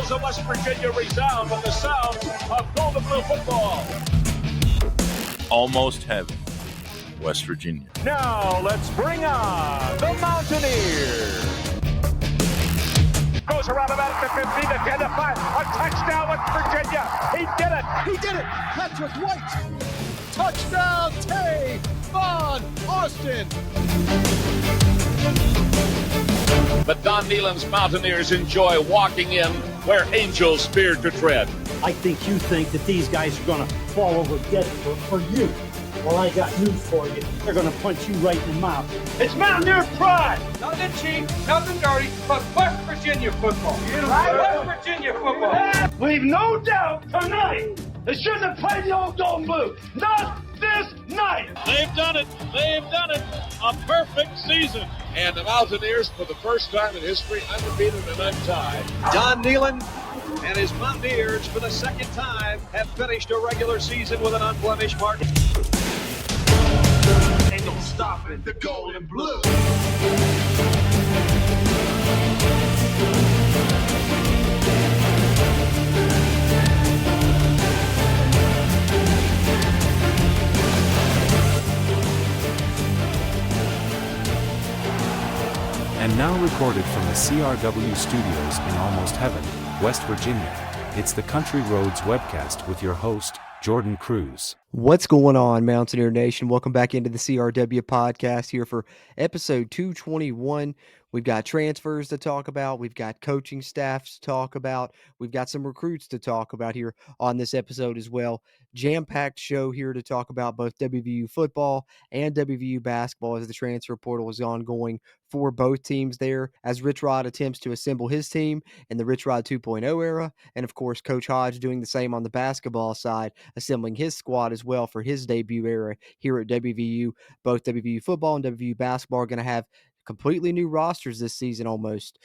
halls of West Virginia resound with the sound of Golden Blue football. Almost heaven, West Virginia. Now let's bring on the Mountaineers. Goes around about the 15 to 10 to 5. A touchdown, West Virginia. He did it. He did it. Patrick White. Touchdown, Tavon Austin. But Don Nehlen's Mountaineers enjoy walking in where angels feared to tread. I think you think that these guys are going to fall over dead for you. Well, I got news for you. They're going to punch you right in the mouth. It's Mountaineer pride. Nothing cheap, nothing dirty, but West Virginia football. West Virginia football. Leave no doubt tonight. They shouldn't have played the old Golden Blue. Not this night. They've done it. They've done it. A perfect season. And the Mountaineers, for the first time in history, undefeated and untied. Don Nehlen and his Mountaineers, for the second time, have finished a regular season with an unblemished mark. Ain't no stopping the Golden Blue. And now recorded from the CRW studios in Almost Heaven, West Virginia, it's the Country Roads webcast with your host, Jordan Cruz. What's going on, Mountaineer Nation? Welcome back into the CRW podcast here for episode 221. We've got transfers to talk about. We've got coaching staffs to talk about. We've got some recruits to talk about here on this episode as well. Jam-packed show here to talk about both WVU football and WVU basketball as the transfer portal is ongoing for both teams there as Rich Rod attempts to assemble his team in the Rich Rod 2.0 era. And, of course, Coach Hodge doing the same on the basketball side, assembling his squad as well for his debut era here at WVU. Both WVU football and WVU basketball are going to have completely new rosters this season almost.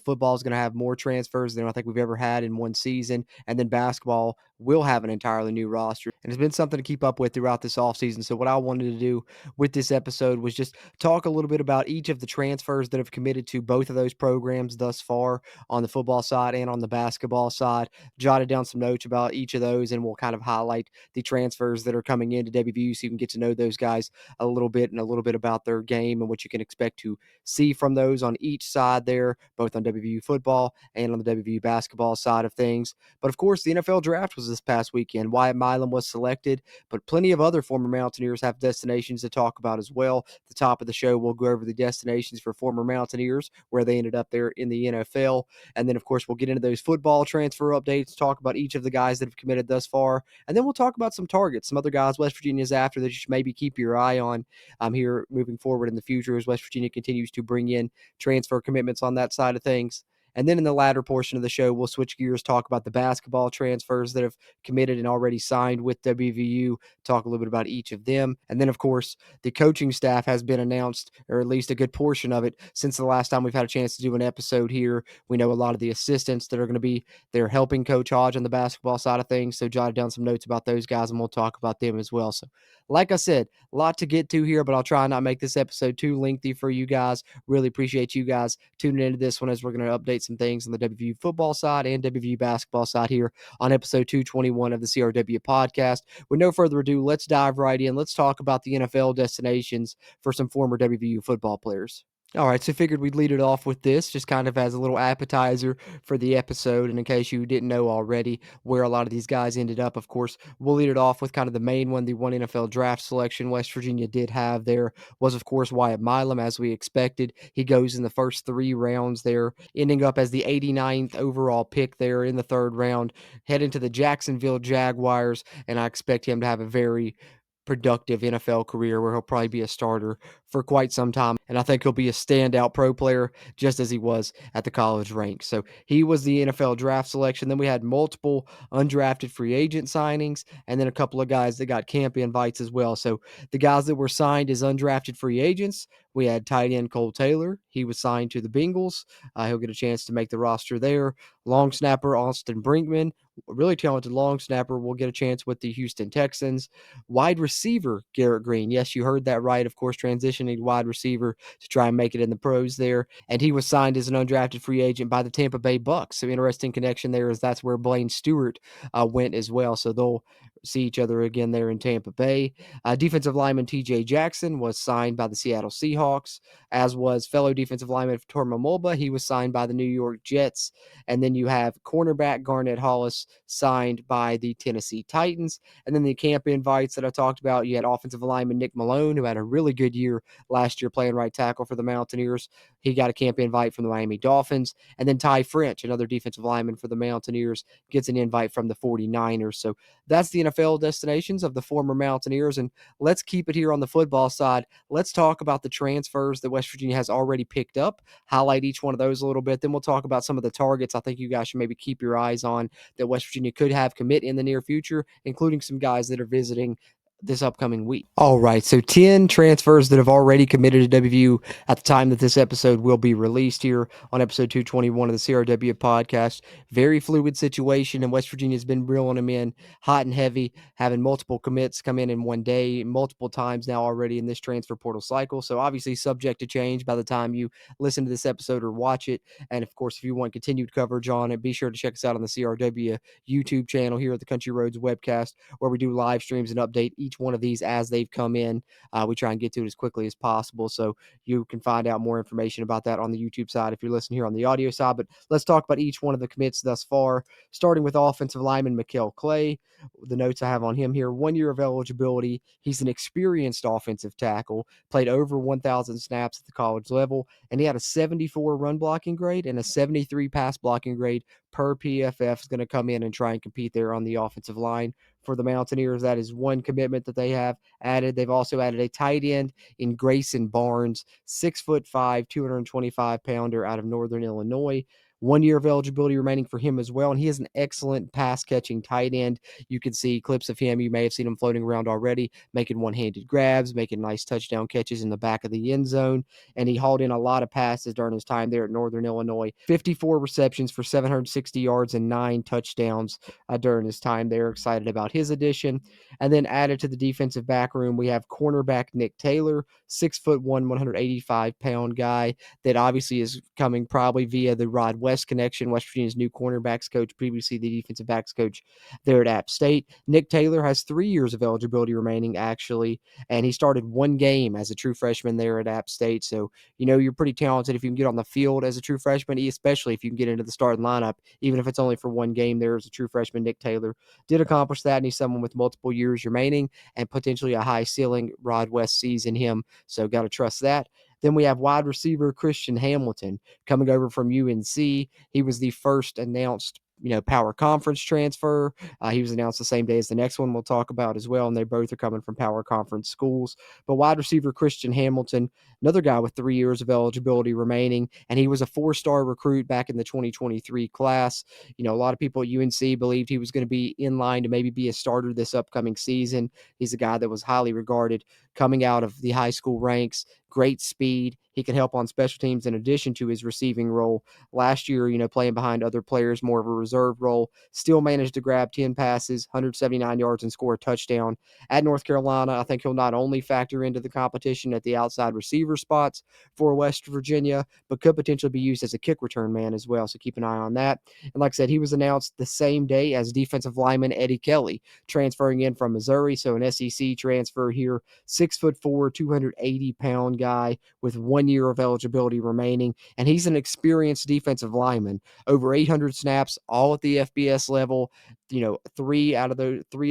Football is going to have more transfers than I think we've ever had in one season, and then basketball will have an entirely new roster. And it's been something to keep up with throughout this offseason. So what I wanted to do with this episode was just talk a little bit about each of the transfers that have committed to both of those programs thus far on the football side and on the basketball side. Jotted down some notes about each of those, and we'll kind of highlight the transfers that are coming into WVU so you can get to know those guys a little bit and a little bit about their game and what you can expect to see from those on each side there, both on WVU football and on the WVU basketball side of things. But of course, the NFL draft was this past weekend. Wyatt Milam was selected, but plenty of other former Mountaineers have destinations to talk about as well. At the top of the show, we'll go over the destinations for former Mountaineers, where they ended up there in the NFL. And then, of course, we'll get into those football transfer updates, talk about each of the guys that have committed thus far. And then we'll talk about some targets, some other guys West Virginia's after that you should maybe keep your eye on here moving forward in the future as West Virginia continues to bring in transfer commitments on that side of things. And then in the latter portion of the show, we'll switch gears, talk about the basketball transfers that have committed and already signed with WVU, talk a little bit about each of them. And then, of course, the coaching staff has been announced, or at least a good portion of it, since the last time we've had a chance to do an episode here. We know a lot of the assistants that are going to be there helping Coach Hodge on the basketball side of things, so jotted down some notes about those guys, and we'll talk about them as well. So, like I said, a lot to get to here, but I'll try and not make this episode too lengthy for you guys. Really appreciate you guys tuning into this one as we're going to update some things on the WVU football side and WVU basketball side here on episode 221 of the CRW podcast. With no further ado, let's dive right in. Let's talk about the NFL destinations for some former WVU football players. All right, so figured we'd lead it off with this, just kind of as a little appetizer for the episode. And in case you didn't know already where a lot of these guys ended up, of course, we'll lead it off with kind of the main one. The one NFL draft selection West Virginia did have there was, of course, Wyatt Milam, as we expected. He goes in the first 3 rounds there, ending up as the 89th overall pick there in the 3rd round, heading to the Jacksonville Jaguars. And I expect him to have a very productive NFL career where he'll probably be a starter for quite some time. And I think he'll be a standout pro player just as he was at the college ranks. So he was the NFL draft selection. Then we had multiple undrafted free agent signings and then a couple of guys that got camp invites as well. So the guys that were signed as undrafted free agents, we had tight end Cole Taylor. He was signed to the Bengals. He'll get a chance to make the roster there. Long snapper Austin Brinkman really talented long snapper, will get a chance with the Houston Texans. Wide receiver Garrett Green. Yes, you heard that right. Of course, transitioning to wide receiver to try and make it in the pros there. And he was signed as an undrafted free agent by the Tampa Bay Bucks. So interesting connection there, as that's where Blaine Stewart went as well. So they'll see each other again there in Tampa Bay. Defensive lineman TJ Jackson was signed by the Seattle Seahawks, as was fellow defensive lineman Torma Mulba. He was signed by the New York Jets. And then you have cornerback Garnett Hollis signed by the Tennessee Titans. And then the camp invites that I talked about, you had offensive lineman Nick Malone, who had a really good year last year playing right tackle for the Mountaineers. He got a camp invite from the Miami Dolphins. And then Ty French, another defensive lineman for the Mountaineers, gets an invite from the 49ers. So that's the NFL destinations of the former Mountaineers. And let's keep it here on the football side. Let's talk about the transfers that West Virginia has already picked up, highlight each one of those a little bit. Then we'll talk about some of the targets I think you guys should maybe keep your eyes on that West Virginia could have commit in the near future, including some guys that are visiting this upcoming week. All right, so 10 transfers that have already committed to WVU at the time that this episode will be released here on episode 221 of the CRW podcast. Very fluid situation, and West Virginia's been reeling them in hot and heavy, having multiple commits come in one day, multiple times now already in this transfer portal cycle. So obviously subject to change by the time you listen to this episode or watch it. And of course, if you want continued coverage on it, be sure to check us out on the CRW YouTube channel here at the Country Roads webcast, where we do live streams and update each one of these as they've come in. We try and get to it as quickly as possible, so you can find out more information about that on the YouTube side if you're listening here on the audio side. But let's talk about each one of the commits thus far, starting with offensive lineman Mikael Clay. The notes I have on him here: 1 year of eligibility. He's an experienced offensive tackle, played over 1,000 snaps at the college level, and he had a 74 run blocking grade and a 73 pass blocking grade per PFF. Is going to come in and try and compete there on the offensive line for the Mountaineers. That is one commitment that they have added. They've also added a tight end in Grayson Barnes, 6'5", 225-pounder out of Northern Illinois. 1 year of eligibility remaining for him as well, and he is an excellent pass-catching tight end. You can see clips of him. You may have seen him floating around already, making one-handed grabs, making nice touchdown catches in the back of the end zone, and he hauled in a lot of passes during his time there at Northern Illinois. 54 receptions for 760 yards and 9 touchdowns during his time there. Excited about his addition. And then added to the defensive back room, we have cornerback Nick Taylor, 6'1", 185-pound guy that obviously is coming probably via the Rod West connection, West Virginia's new cornerbacks coach, previously the defensive backs coach there at App State. Nick Taylor has 3 years of eligibility remaining, actually, and he started 1 game as a true freshman there at App State. So, you know, you're pretty talented if you can get on the field as a true freshman, especially if you can get into the starting lineup, even if it's only for 1 game there as a true freshman. Nick Taylor did accomplish that, and he's someone with multiple years remaining and potentially a high ceiling. Rod West sees in him, so got to trust that. Then we have wide receiver Christian Hamilton coming over from UNC. He was the first announced, power conference transfer. He was announced the same day as the next one we'll talk about as well, and they both are coming from power conference schools. But wide receiver Christian Hamilton, another guy with 3 years of eligibility remaining, and he was a 4-star recruit back in the 2023 class. A lot of people at UNC believed he was going to be in line to maybe be a starter this upcoming season. He's a guy that was highly regarded coming out of the high school ranks. Great speed. He can help on special teams in addition to his receiving role. Last year, playing behind other players, more of a reserve role, still managed to grab 10 passes, 179 yards, and score a touchdown. At North Carolina, I think he'll not only factor into the competition at the outside receiver spots for West Virginia, but could potentially be used as a kick return man as well, so keep an eye on that. And like I said, he was announced the same day as defensive lineman Eddie Kelly, transferring in from Missouri, so an SEC transfer here, 6'4", 280-pound guy with 1 year of eligibility remaining, and he's an experienced defensive lineman. Over 800 snaps, all at the FBS level. 2 out of those 3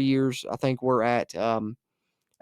years, I think were at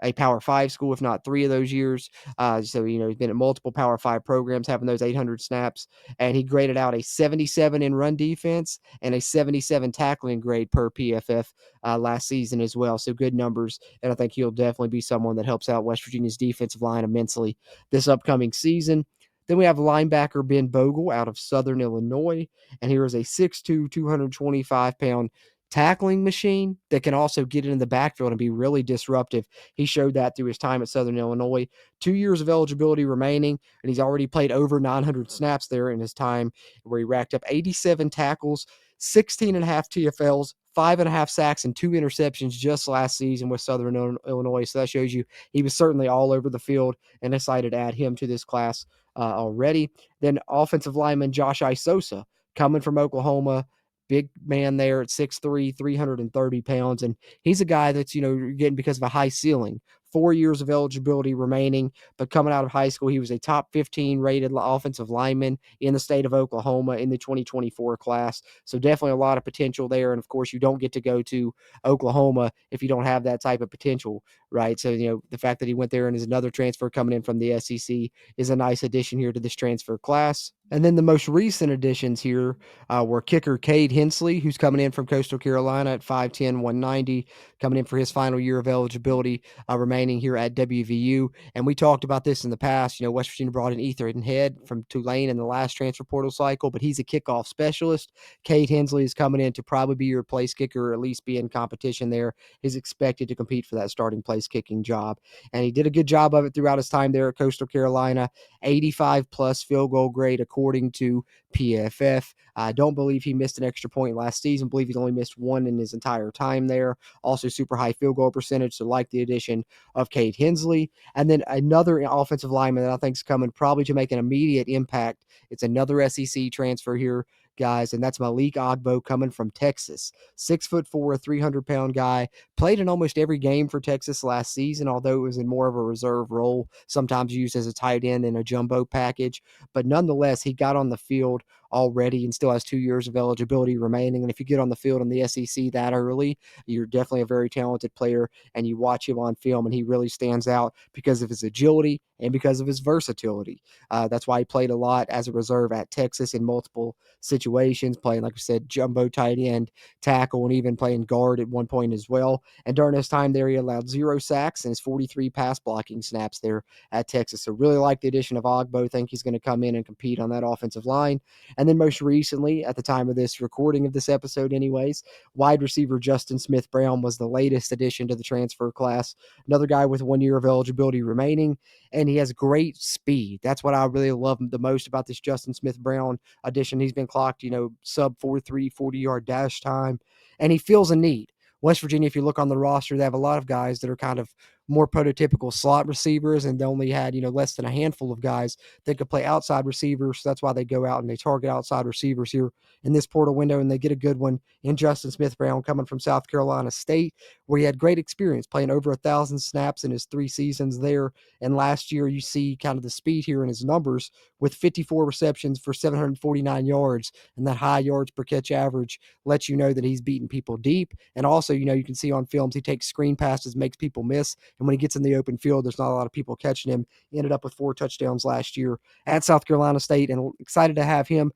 a Power 5 school, if not 3 of those years. So, he's been at multiple Power 5 programs, having those 800 snaps, and he graded out a 77 in run defense and a 77 tackling grade per PFF last season as well. So good numbers, and I think he'll definitely be someone that helps out West Virginia's defensive line immensely this upcoming season. Then we have linebacker Ben Bogle out of Southern Illinois, and here is a 6'2", 225-pound tackling machine that can also get into the backfield and be really disruptive. He showed that through his time at Southern Illinois. 2 years of eligibility remaining, and he's already played over 900 snaps there in his time, where he racked up 87 tackles, 16 and a half TFLs, 5.5 sacks, and 2 interceptions just last season with Southern Illinois. So that shows you he was certainly all over the field, and decided to add him to this class already. Then offensive lineman Josh Isosa coming from Oklahoma, big man there at 6'3", 330 pounds. And he's a guy that's, getting because of a high ceiling. 4 years of eligibility remaining, but coming out of high school, he was a top 15 rated offensive lineman in the state of Oklahoma in the 2024 class. So definitely a lot of potential there. And of course, you don't get to go to Oklahoma if you don't have that type of potential, right? So, the fact that he went there and is another transfer coming in from the SEC is a nice addition here to this transfer class. And then the most recent additions here were kicker Cade Hensley, who's coming in from Coastal Carolina at 5'10", 190, coming in for his final year of eligibility remaining here at WVU. And we talked about this in the past. West Virginia brought in Ethan Head from Tulane in the last transfer portal cycle, but he's a kickoff specialist. Cade Hensley is coming in to probably be your place kicker, or at least be in competition there. He's expected to compete for that starting place kicking job. And he did a good job of it throughout his time there at Coastal Carolina. 85 plus field goal grade according to PFF. I don't believe he missed an extra point last season. I believe he's only missed one in his entire time there. Also super high field goal percentage, so like the addition of Cade Hensley. And then another offensive lineman that I think is coming probably to make an immediate impact. It's another SEC transfer here, guys, and that's Malik Ogbo coming from Texas. 6'4", 300-pound guy. Played in almost every game for Texas last season, although it was in more of a reserve role, sometimes used as a tight end in a jumbo package. But nonetheless, he got on the field already and still has 2 years of eligibility remaining. And if you get on the field in the SEC that early, you're definitely a very talented player, and you watch him on film and he really stands out because of his agility and because of his versatility. That's why he played a lot as a reserve at Texas in multiple situations, playing, like I said, jumbo tight end, tackle, and even playing guard at one point as well. And during his time there, he allowed 0 sacks and his 43 pass blocking snaps there at Texas. So really like the addition of Ogbo. Think he's going to come in and compete on that offensive line. And then most recently, at the time of this recording of this episode anyways, wide receiver Justin Smith-Brown was the latest addition to the transfer class. Another guy with 1 year of eligibility remaining, and he has great speed. That's what I really love the most about this Justin Smith-Brown addition. He's been clocked, sub 4.3 40-yard dash time, and he fills a need. West Virginia, if you look on the roster, they have a lot of guys that are kind of more prototypical slot receivers, and they only had, less than a handful of guys that could play outside receivers. So that's why they go out and they target outside receivers here in this portal window, and they get a good one in Justin Smith-Brown coming from South Carolina State, where he had great experience playing over 1,000 snaps in his 3 seasons there. And last year, you see kind of the speed here in his numbers with 54 receptions for 749 yards, and that high yards per catch average lets you know that he's beating people deep. And also, you can see on films, he takes screen passes, makes people miss. And when he gets in the open field, there's not a lot of people catching him. He ended up with 4 touchdowns last year at South Carolina State, and excited to have him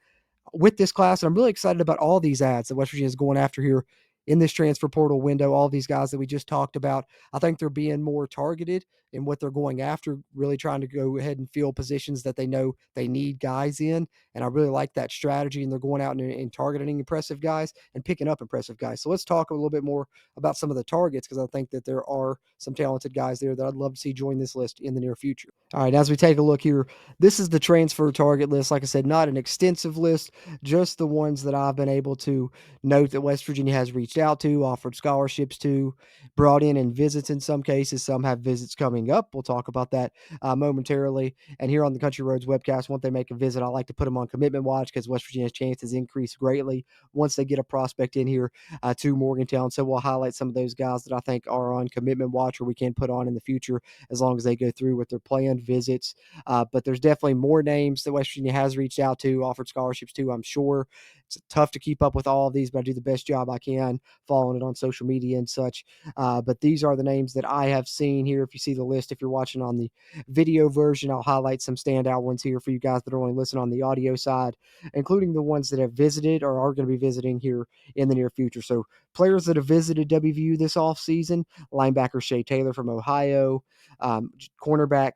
with this class. And I'm really excited about all these ads that West Virginia is going after here in this transfer portal window. All these guys that we just talked about, I think they're being more targeted in what they're going after, really trying to go ahead and fill positions that they know they need guys in. And I really like that strategy, and they're going out and targeting impressive guys and picking up impressive guys. So let's talk a little bit more about some of the targets, because I think that there are some talented guys there that I'd love to see join this list in the near future. All right, as we take a look here, this is the transfer target list. Like I said, not an extensive list, just the ones that I've been able to note that West Virginia has reached out to, offered scholarships to, brought in visits in some cases. Some have visits coming up. We'll talk about that momentarily. And here on the Country Roads webcast, once they make a visit, I like to put them on commitment watch, because West Virginia's chances increase greatly once they get a prospect in here to Morgantown. So we'll highlight some of those guys that I think are on commitment watch, or we can put on in the future as long as they go through with their planned visits. But there's definitely more names that West Virginia has reached out to, offered scholarships to, I'm sure. It's tough to keep up with all of these, but I do the best job I can following it on social media and such. But these are the names that I have seen here. If you see the list, if you're watching on the video version, I'll highlight some standout ones here for you guys that are only listening on the audio side, including the ones that have visited or are going to be visiting here in the near future. So players that have visited WVU this offseason: linebacker Shea Taylor from Ohio, cornerback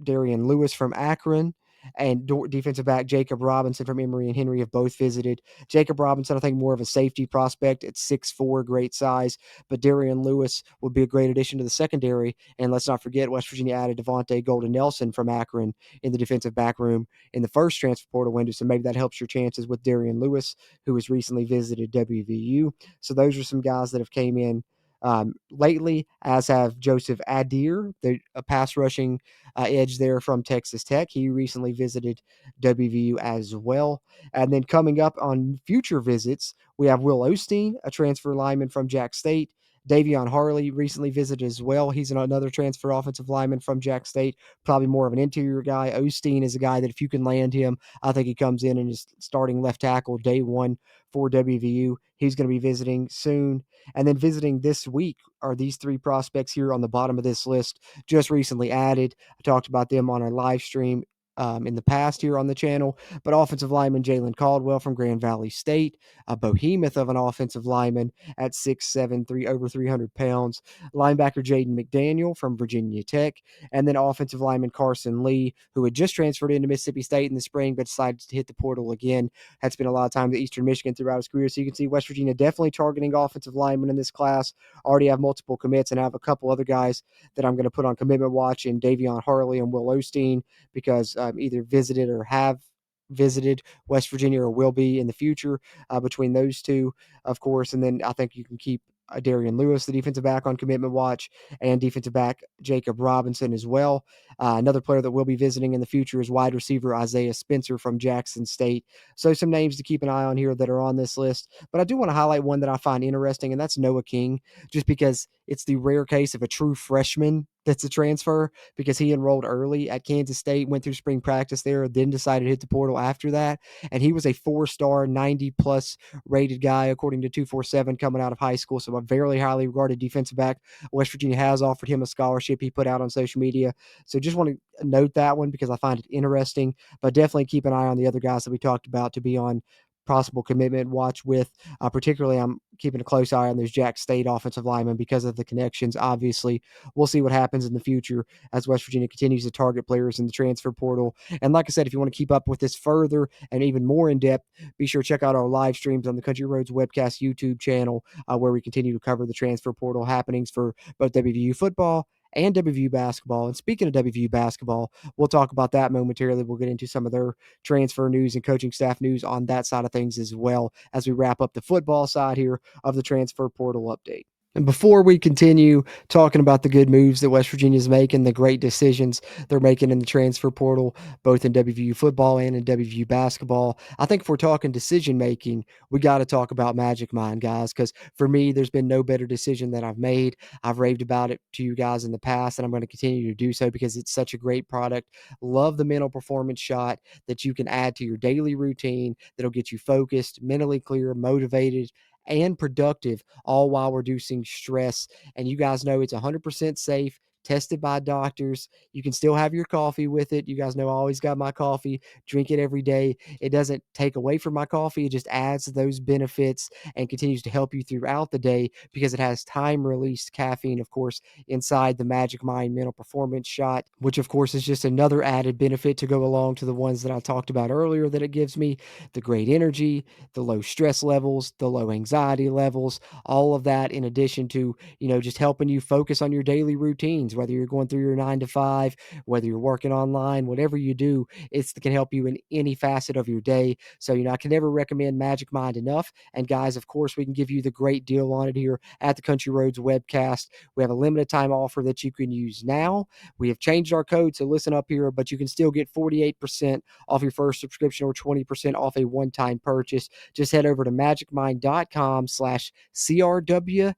Darian Lewis from Akron, and defensive back Jacob Robinson from Emory and Henry have both visited. Jacob Robinson, I think more of a safety prospect at 6'4", great size, but Darian Lewis would be a great addition to the secondary. And let's not forget, West Virginia added Devontae Golden Nelson from Akron in the defensive back room in the first transfer portal window, so maybe that helps your chances with Darian Lewis, who has recently visited WVU. So those are some guys that have came in lately, as have Joseph Adair, a pass rushing edge there from Texas Tech. He recently visited WVU as well. And then coming up on future visits, we have Will Osteen, a transfer lineman from Jack State. Davion Harley recently visited as well. He's another transfer offensive lineman from Jack State, probably more of an interior guy. Osteen is a guy that if you can land him, I think he comes in and is starting left tackle day one for WVU. He's going to be visiting soon. And then visiting this week are these three prospects here on the bottom of this list, just recently added. I talked about them on our live stream in the past here on the channel, but offensive lineman Jalen Caldwell from Grand Valley State, a behemoth of an offensive lineman at 6'7", over 300 pounds, linebacker Jaden McDaniel from Virginia Tech, and then offensive lineman Carson Lee, who had just transferred into Mississippi State in the spring, but decided to hit the portal again. Had spent a lot of time at Eastern Michigan throughout his career, so you can see West Virginia definitely targeting offensive linemen in this class. Already have multiple commits, and I have a couple other guys that I'm going to put on commitment watch in Davion Harley and Will Osteen, because either visited or have visited West Virginia or will be in the future between those two, of course. And then I think you can keep Darian Lewis, the defensive back, on commitment watch, and defensive back Jacob Robinson as well. Another player that will be visiting in the future is wide receiver Isaiah Spencer from Jackson State. So some names to keep an eye on here that are on this list. But I do want to highlight one that I find interesting, and that's Noah King, just because it's the rare case of a true freshman that's a transfer, because he enrolled early at Kansas State, went through spring practice there, then decided to hit the portal after that. And he was a 4-star, 90-plus rated guy, according to 247, coming out of high school. So a very highly regarded defensive back. West Virginia has offered him a scholarship he put out on social media. So just want to note that one because I find it interesting, but definitely keep an eye on the other guys that we talked about to be on possible commitment watch with. Particularly, I'm keeping a close eye on those Jack State offensive linemen because of the connections. Obviously, we'll see what happens in the future as West Virginia continues to target players in the transfer portal. And like I said, if you want to keep up with this further and even more in depth, be sure to check out our live streams on the Country Roads Webcast YouTube channel, where we continue to cover the transfer portal happenings for both WVU football and WVU basketball. And speaking of WVU basketball, we'll talk about that momentarily. We'll get into some of their transfer news and coaching staff news on that side of things as well, as we wrap up the football side here of the transfer portal update. And before we continue talking about the good moves that West Virginia is making, the great decisions they're making in the transfer portal, both in WVU football and in WVU basketball, I think if we're talking decision-making, we got to talk about Magic Mind, guys, because for me, there's been no better decision that I've made. I've raved about it to you guys in the past, and I'm going to continue to do so because it's such a great product. Love the mental performance shot that you can add to your daily routine that'll get you focused, mentally clear, motivated, and productive, all while reducing stress. And you guys know it's 100% safe, tested by doctors. You can still have your coffee with it. You guys know I always got my coffee, drink it every day. It doesn't take away from my coffee. It just adds those benefits and continues to help you throughout the day because it has time-released caffeine, of course, inside the Magic Mind mental performance shot, which, of course, is just another added benefit to go along to the ones that I talked about earlier that it gives me: the great energy, the low stress levels, the low anxiety levels, all of that in addition to, just helping you focus on your daily routines, whether you're going through your 9 to 5, whether you're working online, whatever you do, it can help you in any facet of your day. So, I can never recommend Magic Mind enough. And guys, of course, we can give you the great deal on it here at the Country Roads Webcast. We have a limited time offer that you can use now. We have changed our code, so listen up here, but you can still get 48% off your first subscription or 20% off a one-time purchase. Just head over to magicmind.com/CRWAPR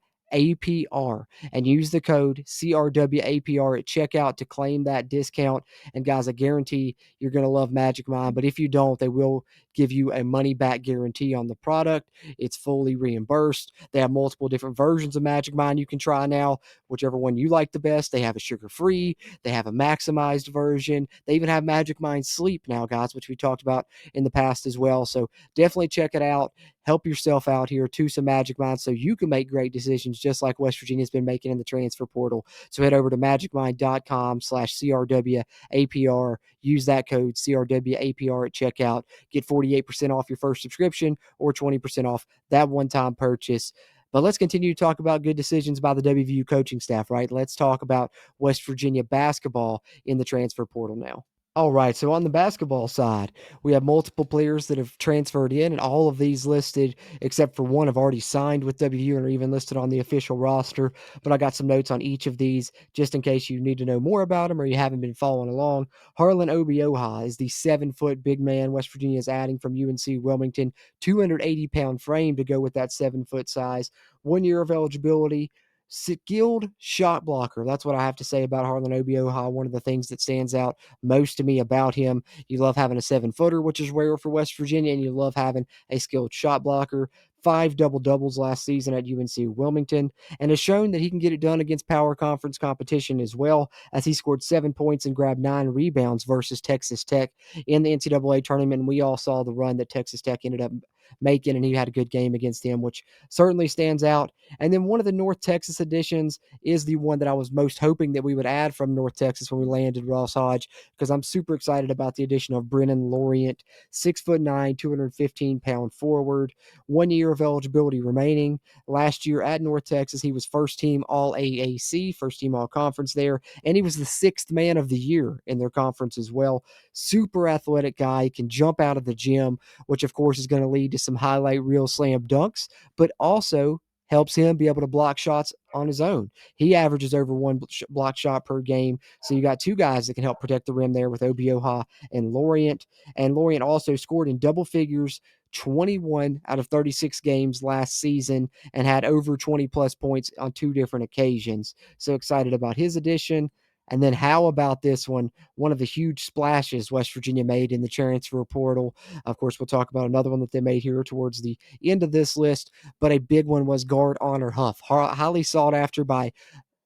and use the code CRWAPR at checkout to claim that discount. And guys, I guarantee you're going to love Magic Mind, but if you don't, they will give you a money back guarantee on the product. It's fully reimbursed. They have multiple different versions of Magic Mind you can try now, whichever one you like the best. They have a sugar-free, they have a maximized version. They even have Magic Mind Sleep now, guys, which we talked about in the past as well. So definitely check it out. Help yourself out here to some Magic Mind so you can make great decisions just like West Virginia's been making in the transfer portal. So head over to magicmind.com/CRWAPR. Use that code CRWAPR at checkout. Get 48% off your first subscription or 20% off that one-time purchase. But let's continue to talk about good decisions by the WVU coaching staff, right? Let's talk about West Virginia basketball in the transfer portal now. All right, so on the basketball side, we have multiple players that have transferred in, and all of these listed, except for one, have already signed with WVU and are even listed on the official roster. But I got some notes on each of these just in case you need to know more about them or you haven't been following along. Harlan Obioha is the 7-foot big man West Virginia is adding from UNC Wilmington, 280-pound frame to go with that 7-foot size, 1 year of eligibility. Skilled shot blocker. That's what I have to say about Harlan Obioha. One of the things that stands out most to me about him. You love having a 7-footer, which is rare for West Virginia, and you love having a skilled shot blocker. 5 double-doubles last season at UNC Wilmington, and has shown that he can get it done against power conference competition as well, as he scored 7 points and grabbed 9 rebounds versus Texas Tech in the NCAA tournament. And we all saw the run that Texas Tech ended up making, and he had a good game against them, which certainly stands out. And then one of the North Texas additions is the one that I was most hoping that we would add from North Texas when we landed Ross Hodge, because I'm super excited about the addition of Brennan Lorient, 6'9", 215-pound forward, 1 year of eligibility remaining. Last year at North Texas, he was first team All AAC, first team All Conference there, and he was the 6th man of the year in their conference as well. Super athletic guy, can jump out of the gym, which of course is going to lead to some highlight reel slam dunks, but also helps him be able to block shots on his own. He averages over 1 block shot per game. So you got 2 guys that can help protect the rim there with Obioha and Lorient. And Lorient also scored in double figures 21 out of 36 games last season and had over 20-plus points on 2 different occasions. So excited about his addition. And then how about this one? One of the huge splashes West Virginia made in the transfer portal. Of course, we'll talk about another one that they made here towards the end of this list, but a big one was guard Honor Huff, highly sought after by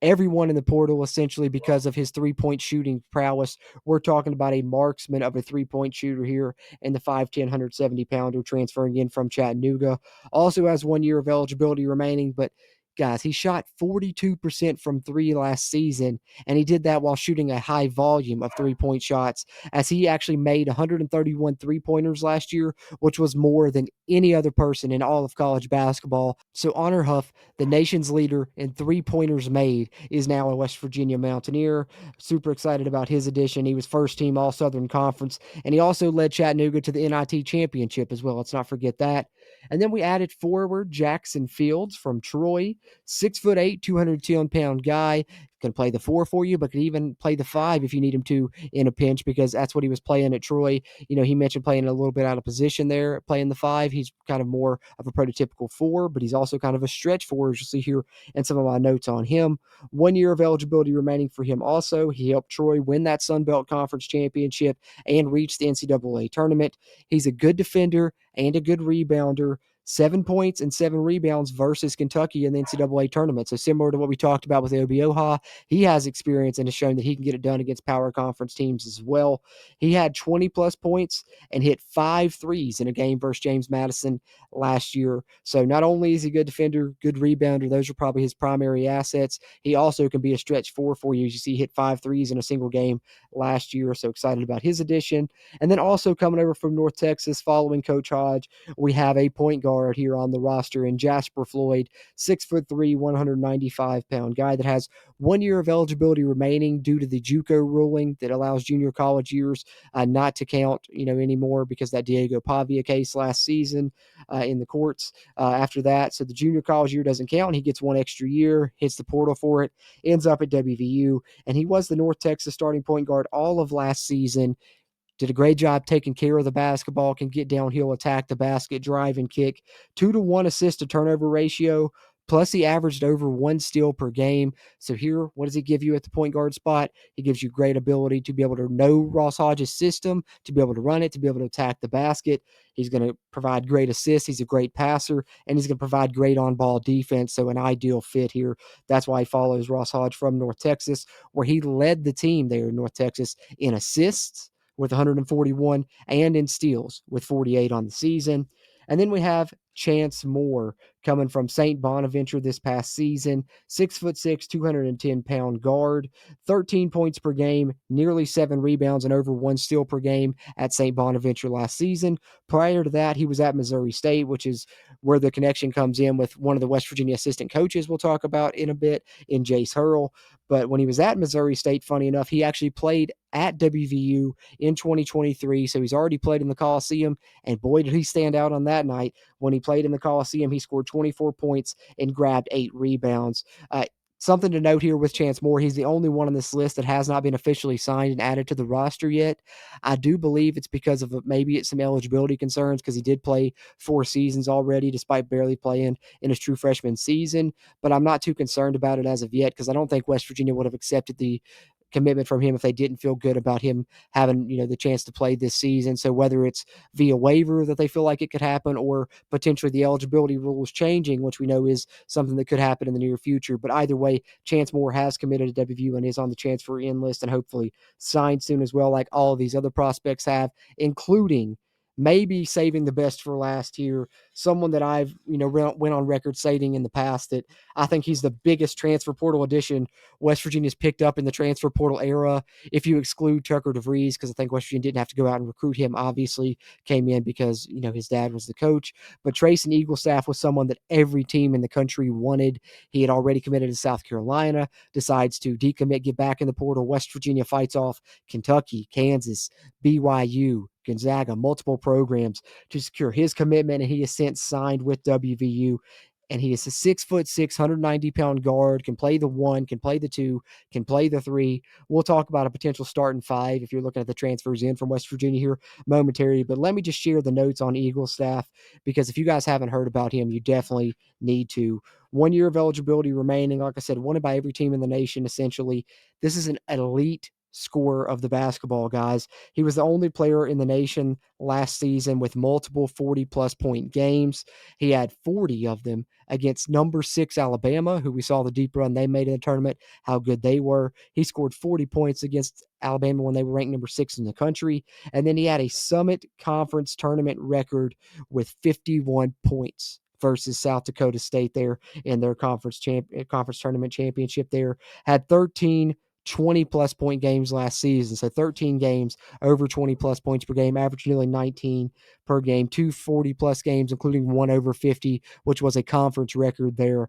everyone in the portal essentially because of his three-point shooting prowess. We're talking about a marksman of a three-point shooter here in the 5'10", 170-pounder transferring in from Chattanooga. Also has 1 year of eligibility remaining, but guys, he shot 42% from 3 last season, and he did that while shooting a high volume of three-point shots, as he actually made 131 three-pointers last year, which was more than any other person in all of college basketball. So Honor Huff, the nation's leader in three-pointers made, is now a West Virginia Mountaineer. Super excited about his addition. He was first team All-Southern Conference, and he also led Chattanooga to the NIT championship as well. Let's not forget that. And then we added forward Jackson Fields from Troy, 6'8", 210-pound guy. Can play the 4 for you, but could even play the 5 if you need him to in a pinch, because that's what he was playing at Troy. You know, he mentioned playing a little bit out of position there, playing the 5. He's kind of more of a prototypical 4, but he's also kind of a stretch 4, as you'll see here in some of my notes on him. 1 year of eligibility remaining for him also. He helped Troy win that Sun Belt Conference championship and reach the NCAA tournament. He's a good defender and a good rebounder. 7 points and 7 rebounds versus Kentucky in the NCAA tournament. So similar to what we talked about with Obioha, he has experience and has shown that he can get it done against power conference teams as well. He had 20-plus points and hit 5 threes in a game versus James Madison last year. So not only is he a good defender, good rebounder, those are probably his primary assets, he also can be a stretch 4 for you. As you see, he hit 5 threes in a single game last year. So excited about his addition. And then also coming over from North Texas following Coach Hodge, we have a point guard here on the roster in Jasper Floyd, 6'3", 195-pound guy that has 1 year of eligibility remaining due to the JUCO ruling that allows junior college years not to count, anymore because that Diego Pavia case last season in the courts after that. So the junior college year doesn't count. He gets 1 extra year, hits the portal for it, ends up at WVU, and he was the North Texas starting point guard all of last season. Did a great job taking care of the basketball, can get downhill, attack the basket, drive and kick. 2-to-1 assist to turnover ratio, Plus, he averaged over 1 steal per game. So here, what does he give you at the point guard spot? He gives you great ability to be able to know Ross Hodge's system, to be able to run it, to be able to attack the basket. He's going to provide great assists. He's a great passer, and he's going to provide great on-ball defense. So an ideal fit here. That's why he follows Ross Hodge from North Texas, where he led the team there in North Texas in assists with 141 and in steals with 48 on the season. And then we have Chance Moore coming from St. Bonaventure this past season, 6'6", 210-pound guard, 13 points per game, nearly 7 rebounds, and over 1 steal per game at St. Bonaventure last season. Prior to that, he was at Missouri State, which is where the connection comes in with one of the West Virginia assistant coaches we'll talk about in a bit, in Jace Hurl. But when he was at Missouri State, funny enough, he actually played at WVU in 2023, so he's already played in the Coliseum, and boy, did he stand out on that night. When he played in the Coliseum, he scored 24 points and grabbed 8 rebounds. Something to note here with Chance Moore, he's the only one on this list that has not been officially signed and added to the roster yet. I do believe it's because of maybe it's some eligibility concerns because he did play 4 seasons already despite barely playing in his true freshman season, but I'm not too concerned about it as of yet because I don't think West Virginia would have accepted the commitment from him if they didn't feel good about him having, the chance to play this season. So whether it's via waiver that they feel like it could happen or potentially the eligibility rules changing, which we know is something that could happen in the near future. But either way, Chance Moore has committed to WVU and is on the transfer in list and hopefully signed soon as well, like all of these other prospects have, including maybe saving the best for last here. Someone that I've, went on record stating in the past that I think he's the biggest transfer portal addition West Virginia's picked up in the transfer portal era, if you exclude Tucker DeVries, because I think West Virginia didn't have to go out and recruit him, obviously came in because, his dad was the coach. But Trayson Eaglestaff was someone that every team in the country wanted. He had already committed to South Carolina, decides to decommit, get back in the portal. West Virginia fights off Kentucky, Kansas, BYU, Gonzaga, multiple programs to secure his commitment, and he has since signed with WVU. And he is a 6'6", 190-pound guard, can play the 1, can play the 2, can play the 3. We'll talk about a potential starting 5 if you're looking at the transfers in from West Virginia here momentarily. But let me just share the notes on Eaglestaff, because if you guys haven't heard about him, you definitely need to. 1 year of eligibility remaining, like I said, wanted by every team in the nation, essentially. This is an elite scorer of the basketball, guys. He was the only player in the nation last season with multiple 40-plus point games. He had 40 of them against number 6 Alabama, who we saw the deep run they made in the tournament, how good they were. He scored 40 points against Alabama when they were ranked number 6 in the country. And then he had a Summit Conference tournament record with 51 points versus South Dakota State there in their conference tournament championship there. Had 13 20-plus point games last season. So 13 games, over 20-plus points per game, average nearly 19 per game, 2 40-plus games, including 1 over 50, which was a conference record there.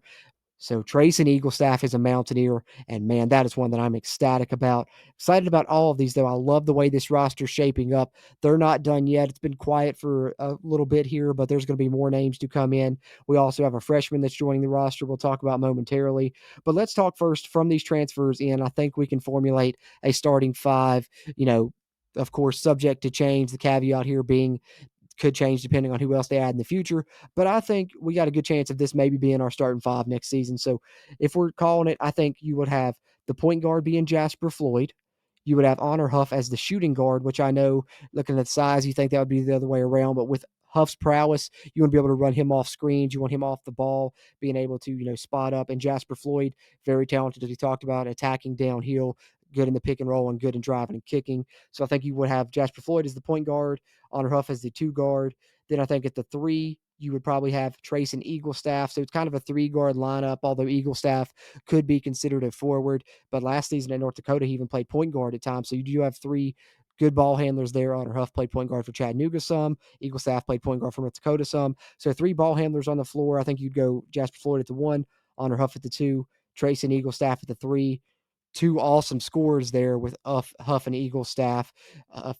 So Trayson Eaglestaff is a Mountaineer, and man, that is one that I'm ecstatic about. Excited about all of these, though. I love the way this roster's shaping up. They're not done yet. It's been quiet for a little bit here, but there's going to be more names to come in. We also have a freshman that's joining the roster we'll talk about momentarily. But let's talk first from these transfers in. I think we can formulate a starting 5, of course, subject to change. The caveat here being could change depending on who else they add in the future. But I think we got a good chance of this maybe being our starting 5 next season. So if we're calling it, I think you would have the point guard being Jasper Floyd. You would have Honor Huff as the shooting guard, which I know, looking at the size, you think that would be the other way around. But with Huff's prowess, you want to be able to run him off screens. You want him off the ball, being able to, spot up. And Jasper Floyd, very talented, as we talked about, attacking downhill, good in the pick and roll and good in driving and kicking. So I think you would have Jasper Floyd as the point guard, Honor Huff as the 2 guard. Then I think at the 3, you would probably have Trayson Eaglestaff. So it's kind of a 3-guard lineup, although Eaglestaff could be considered a forward. But last season at North Dakota, he even played point guard at times. So you do have 3 good ball handlers there. Honor Huff played point guard for Chattanooga some. Eaglestaff played point guard for North Dakota some. So 3 ball handlers on the floor. I think you'd go Jasper Floyd at the 1, Honor Huff at the 2, Trayson Eaglestaff at the 3. two awesome scorers there with Huff and Eagle staff,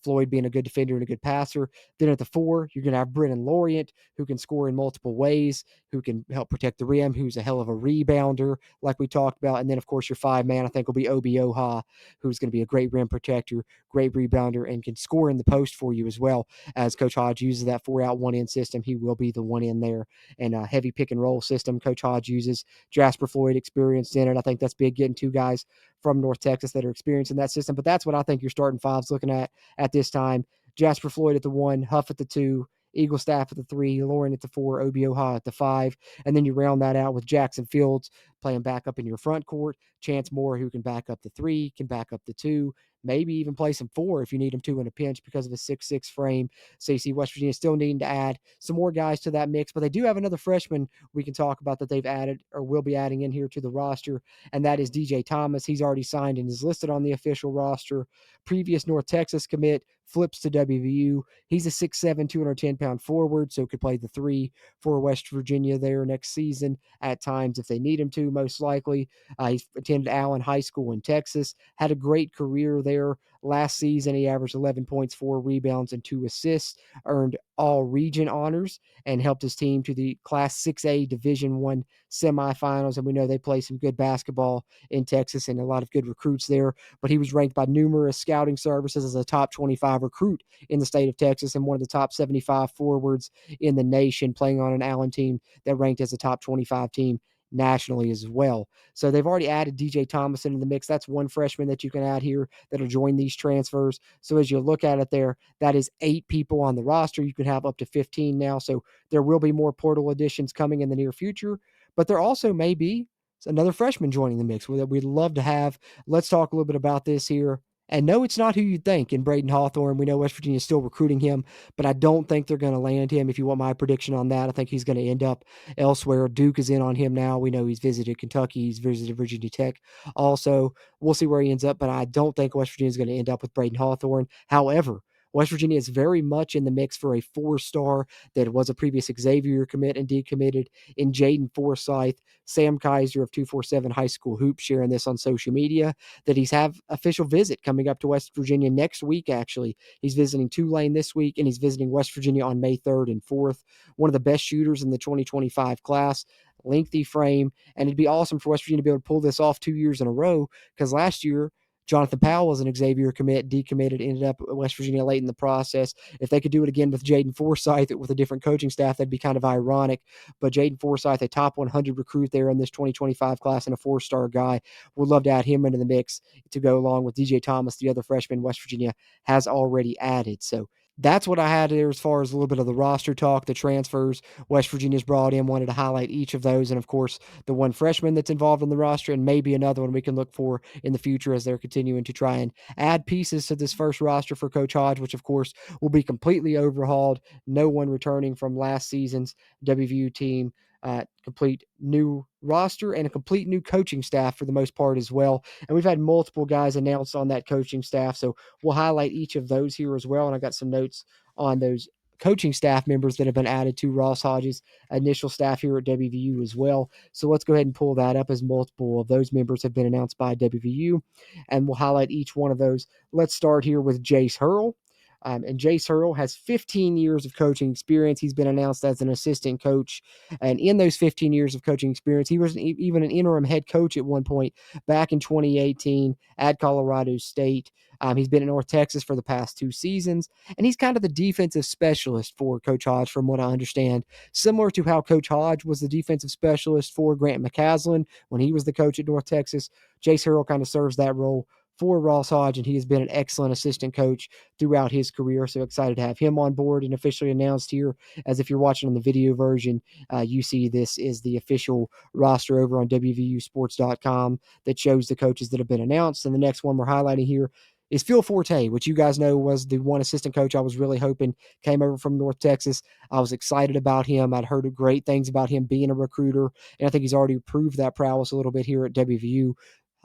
Floyd being a good defender and a good passer. Then at the 4, you're going to have Brennan Lorient, who can score in multiple ways, who can help protect the rim, who's a hell of a rebounder, like we talked about. And then, of course, your 5-man, I think, will be Obi Oha, who's going to be a great rim protector, great rebounder, and can score in the post for you as well. As Coach Hodge uses that 4-out, 1-in system, he will be the 1-in there. And a heavy pick and roll system Coach Hodge uses. Jasper Floyd experienced in it. I think that's big, getting 2 guys from North Texas that are experienced in that system. But that's what I think your starting 5's looking at this time. Jasper Floyd at the 1, Huff at the 2, Eagle Staff at the 3, Lauren at the 4, Obi Oha at the 5. And then you round that out with Jackson Fields playing back up in your front court. Chance Moore, who can back up the 3, can back up the 2, maybe even play some 4 if you need him to in a pinch because of a 6'6" frame. So you see West Virginia still needing to add some more guys to that mix, but they do have another freshman we can talk about that they've added or will be adding in here to the roster, and that is DJ Thomas. He's already signed and is listed on the official roster. Previous North Texas commit, flips to WVU. He's a 6'7", 210-pound forward, so could play the 3 for West Virginia there next season at times if they need him to, most likely. He's attended Allen High School in Texas, had a great career there. Last season, he averaged 11 points, 4 rebounds, and 2 assists, earned all-region honors, and helped his team to the Class 6A Division I semifinals. And we know they play some good basketball in Texas and a lot of good recruits there. But he was ranked by numerous scouting services as a top 25 recruit in the state of Texas and one of the top 75 forwards in the nation, playing on an Allen team that ranked as a top 25 team nationally as well. So they've already added DJ Thomas into the mix. That's one freshman that you can add here that'll join these transfers. So as you look at it there, that is 8 people on the roster. You can have up to 15 now. So there will be more portal additions coming in the near future, but there also may be another freshman joining the mix that we'd love to have. Let's talk a little bit about this here. And no, it's not who you'd think in Braden Hawthorne. We know West Virginia is still recruiting him, but I don't think they're going to land him. If you want my prediction on that, I think he's going to end up elsewhere. Duke is in on him now. We know he's visited Kentucky. He's visited Virginia Tech. Also, we'll see where he ends up, but I don't think West Virginia is going to end up with Braden Hawthorne. However, West Virginia is very much in the mix for a 4-star that was a previous Xavier commit and decommitted in Jaden Forsyth. Sam Kaiser of 247 High School Hoops sharing this on social media, that he's have official visit coming up to West Virginia next week, actually. He's visiting Tulane this week, and he's visiting West Virginia on May 3rd and 4th. One of the best shooters in the 2025 class. Lengthy frame, and it'd be awesome for West Virginia to be able to pull this off 2 years in a row, because last year Jonathan Powell was an Xavier commit, decommitted, ended up at West Virginia late in the process. If they could do it again with Jaden Forsyth with a different coaching staff, that'd be kind of ironic. But Jaden Forsyth, a top 100 recruit there in this 2025 class and a 4-star guy, would love to add him into the mix to go along with DJ Thomas, the other freshman West Virginia has already added. So that's what I had there as far as a little bit of the roster talk, the transfers West Virginia's brought in. Wanted to highlight each of those. And, of course, the one freshman that's involved in the roster and maybe another one we can look for in the future as they're continuing to try and add pieces to this first roster for Coach Hodge, which, of course, will be completely overhauled. No one returning from last season's WVU team. Complete new roster and a complete new coaching staff for the most part as well. And we've had multiple guys announced on that coaching staff, so we'll highlight each of those here as well. And I got some notes on those coaching staff members that have been added to Ross Hodge's initial staff here at WVU as well. So let's go ahead and pull that up, as multiple of those members have been announced by WVU, and we'll highlight each one of those. Let's start here with Jace Hurl. And Jace Hurl has 15 years of coaching experience. He's been announced as an assistant coach. And in those 15 years of coaching experience, he was even an interim head coach at one point back in 2018 at Colorado State. He's been in North Texas for the past 2 seasons, and he's kind of the defensive specialist for Coach Hodge, from what I understand, similar to how Coach Hodge was the defensive specialist for Grant McCaslin when he was the coach at North Texas. Jace Hurl kind of serves that role for Ross Hodge, and he has been an excellent assistant coach throughout his career. So excited to have him on board and officially announced here. As if you're watching on the video version, you see this is the official roster over on WVUsports.com that shows the coaches that have been announced. And the next one we're highlighting here is Phil Forte, which you guys know was the one assistant coach I was really hoping came over from North Texas. I was excited about him. I'd heard great things about him being a recruiter, and I think he's already proved that prowess a little bit here at WVU.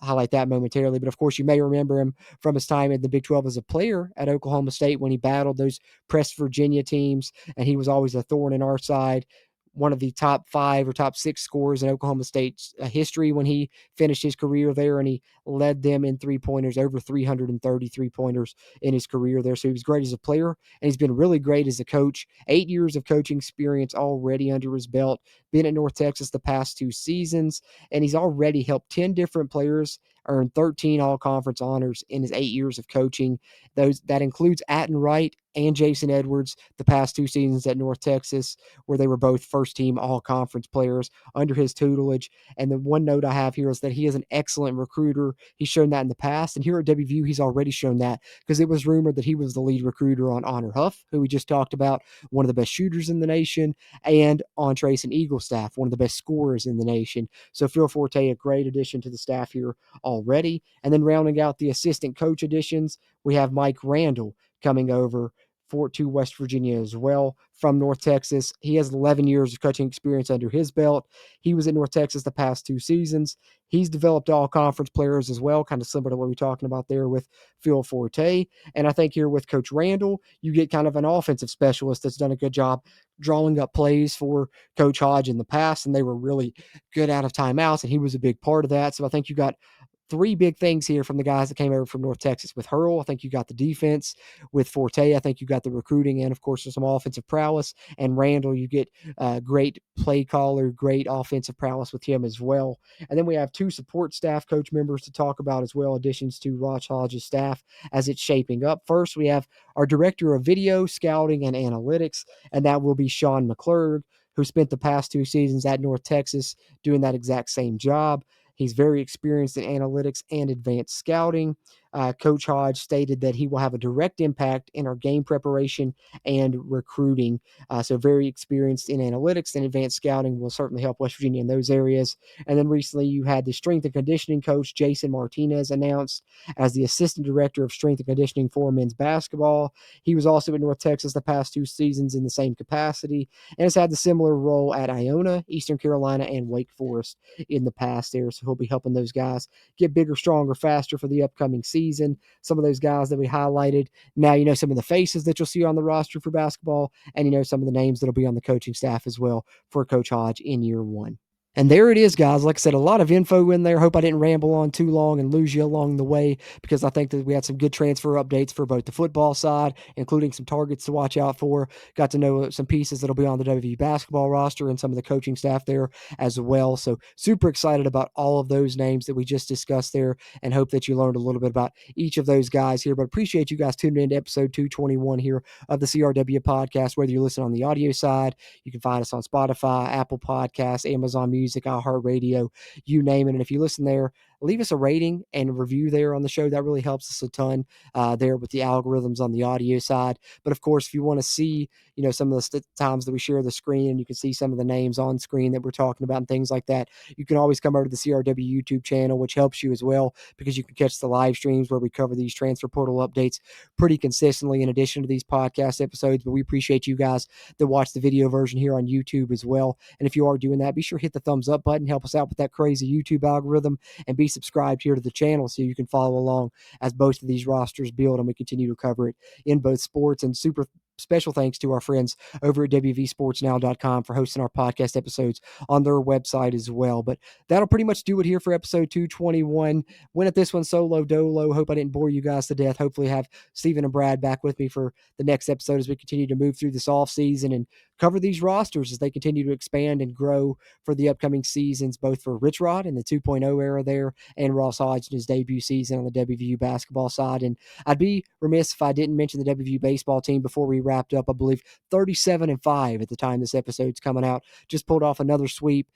Highlight that momentarily. But of course, you may remember him from his time in the Big 12 as a player at Oklahoma State when he battled those pressed Virginia teams, and he was always a thorn in our side. one of the top 5 or top 6 scorers in Oklahoma State's history when he finished his career there, and he led them in three-pointers, over 330 three-pointers in his career there. So he was great as a player, and he's been really great as a coach. 8 years of coaching experience already under his belt, been at North Texas the past 2 seasons, and he's already helped 10 different players earn 13 all-conference honors in his 8 years of coaching. That includes Atten Wright and Jason Edwards the past 2 seasons at North Texas, where they were both first-team all-conference players under his tutelage. And the one note I have here is that he is an excellent recruiter. He's shown that in the past, and here at WVU, he's already shown that, because it was rumored that he was the lead recruiter on Honor Huff, who we just talked about, one of the best shooters in the nation, and on Trace and Eagle staff, one of the best scorers in the nation. So Phil Forte, a great addition to the staff here already. And then rounding out the assistant coach additions, we have Mike Randall coming over to West Virginia as well from North Texas. He has 11 years of coaching experience under his belt. He was at North Texas the past 2 seasons. He's developed all conference players as well, kind of similar to what we're talking about there with Phil Forte. And I think here with Coach Randall, you get kind of an offensive specialist that's done a good job drawing up plays for Coach Hodge in the past, and they were really good out of timeouts, and he was a big part of that. So I think you got 3 big things here from the guys that came over from North Texas. With Hurl, I think you got the defense. With Forte, I think you got the recruiting and, of course, some offensive prowess. And Randall, you get great play caller, great offensive prowess with him as well. And then we have 2 support staff coach members to talk about as well, additions to Coach Hodge's staff as it's shaping up. First, we have our director of video, scouting, and analytics, and that will be Sean McClurg, who spent the past 2 seasons at North Texas doing that exact same job. He's very experienced in analytics and advanced scouting. Coach Hodge stated that he will have a direct impact in our game preparation and recruiting. So very experienced in analytics and advanced scouting will certainly help West Virginia in those areas. And then recently you had the strength and conditioning coach, Jason Martinez, announced as the assistant director of strength and conditioning for men's basketball. He was also at North Texas the past 2 seasons in the same capacity and has had the similar role at Iona, Eastern Carolina, and Wake Forest in the past there. So he'll be helping those guys get bigger, stronger, faster for the upcoming season. Some of those guys that we highlighted. Now you know some of the faces that you'll see on the roster for basketball, and you know some of the names that'll be on the coaching staff as well for Coach Hodge in year 1. And there it is, guys. Like I said, a lot of info in there. Hope I didn't ramble on too long and lose you along the way, because I think that we had some good transfer updates for both the football side, including some targets to watch out for. Got to know some pieces that'll be on the WVU basketball roster and some of the coaching staff there as well. So super excited about all of those names that we just discussed there, and hope that you learned a little bit about each of those guys here. But appreciate you guys tuning in to episode 221 here of the CRW podcast. Whether you listen on the audio side, you can find us on Spotify, Apple Podcasts, Amazon Music, iHeartRadio, you name it. And if you listen there, leave us a rating and a review there on the show. That really helps us a ton there with the algorithms on the audio side. But of course, if you want to see, you know, some of the times that we share the screen and you can see some of the names on screen that we're talking about and things like that, you can always come over to the CRW YouTube channel, which helps you as well, because you can catch the live streams where we cover these transfer portal updates pretty consistently in addition to these podcast episodes. But we appreciate you guys that watch the video version here on YouTube as well. And if you are doing that, be sure to hit the thumbs up button, help us out with that crazy YouTube algorithm, and be subscribed here to the channel so you can follow along as both of these rosters build and we continue to cover it in both sports. And super special thanks to our friends over at WVSportsNow.com for hosting our podcast episodes on their website as well. But that'll pretty much do it here for episode 221. Went at this one solo dolo. Hope I didn't bore you guys to death. Hopefully have Stephen and Brad back with me for the next episode as we continue to move through this off season and cover these rosters as they continue to expand and grow for the upcoming seasons, both for Rich Rod in the 2.0 era there and Ross Hodge in his debut season on the WVU basketball side. And I'd be remiss if I didn't mention the WVU baseball team before we wrapped up. I believe 37-5 at the time this episode's coming out. Just pulled off another sweep.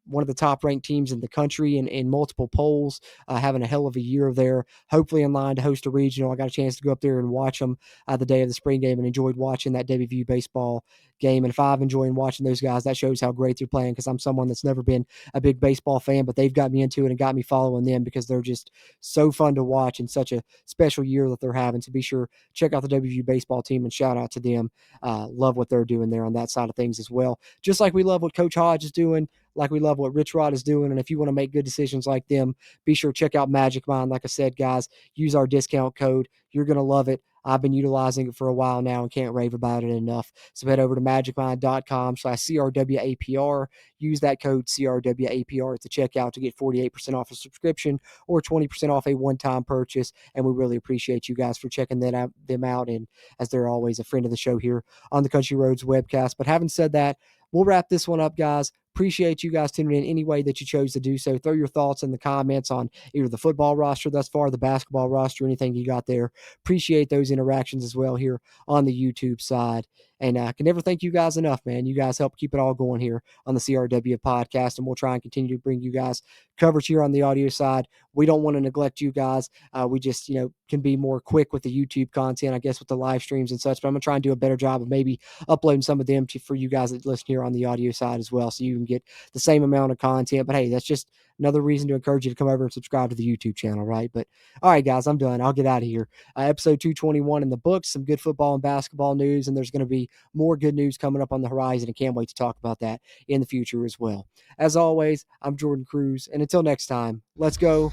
One of the top ranked teams in the country in multiple polls, having a hell of a year there, hopefully in line to host a regional. I got a chance to go up there and watch them the day of the spring game and enjoyed watching that WVU baseball game. And if I've enjoyed watching those guys, that shows how great they're playing, because I'm someone that's never been a big baseball fan, but they've got me into it and got me following them because they're just so fun to watch and such a special year that they're having. So be sure, check out the WVU baseball team and shout out to them. Love what they're doing there on that side of things as well. Just like we love what Coach Hodge is doing, like we love what Rich Rod is doing. And if you want to make good decisions like them, be sure to check out Magic Mind. Like I said, guys, use our discount code. You're going to love it. I've been utilizing it for a while now and can't rave about it enough. So head over to magicmind.com/CRWAPR. Use that code CRWAPR at the checkout to get 48% off a subscription or 20% off a one-time purchase. And we really appreciate you guys for checking them out. And as they're always a friend of the show here on the Country Roads webcast. But having said that, we'll wrap this one up, guys. Appreciate you guys tuning in any way that you chose to do so. Throw your thoughts in the comments on either the football roster thus far, the basketball roster, anything you got there. Appreciate those interactions as well here on the YouTube side. And I can never thank you guys enough, man. You guys help keep it all going here on the CRW podcast, and we'll try and continue to bring you guys coverage here on the audio side. We don't want to neglect you guys. We just, can be more quick with the YouTube content, I guess, with the live streams and such. But I'm going to try and do a better job of maybe uploading some of them for you guys that listen here on the audio side as well, so you can get the same amount of content. But hey, that's just another reason to encourage you to come over and subscribe to the YouTube channel, right? But all right, guys, I'm done. I'll get out of here. Episode 221 in the books, some good football and basketball news, and there's going to be more good news coming up on the horizon, and can't wait to talk about that in the future as well. As always, I'm Jordan Cruz, and until next time, let's go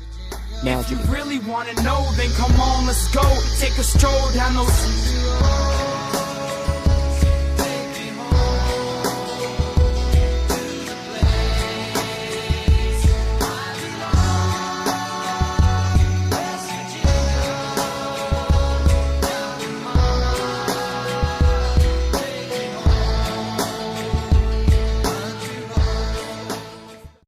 Mountaineers. If you really want to know, then come on, let's go. Take a stroll down those